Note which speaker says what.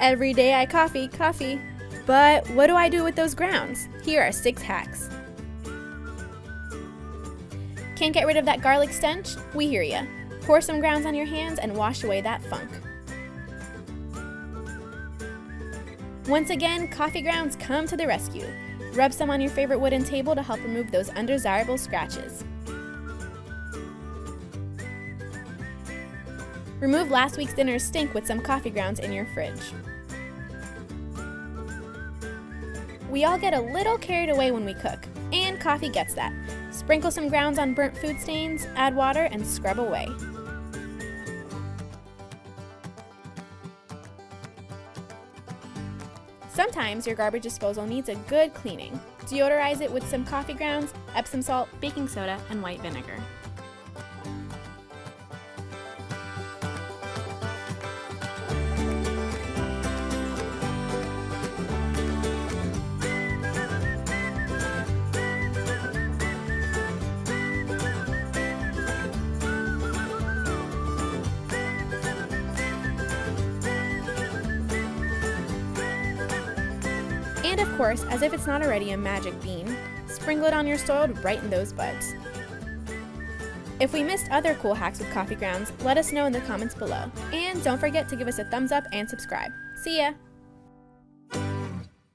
Speaker 1: Every day I coffee. But what do I do with those grounds? Here are 6 hacks. Can't get rid of that garlic stench? We hear ya. Pour some grounds on your hands and wash away that funk. Once again, coffee grounds come to the rescue. Rub some on your favorite wooden table to help remove those undesirable scratches. Remove last week's dinner's stink with some coffee grounds in your fridge. We all get a little carried away when we cook, and coffee gets that. Sprinkle some grounds on burnt food stains, add water, and scrub away. Sometimes your garbage disposal needs a good cleaning. Deodorize it with some coffee grounds, Epsom salt, baking soda, and white vinegar. And of course, as if it's not already a magic bean, sprinkle it on your soil to brighten those buds. If we missed other cool hacks with coffee grounds, let us know in the comments below. And don't forget to give us a thumbs up and subscribe. See ya!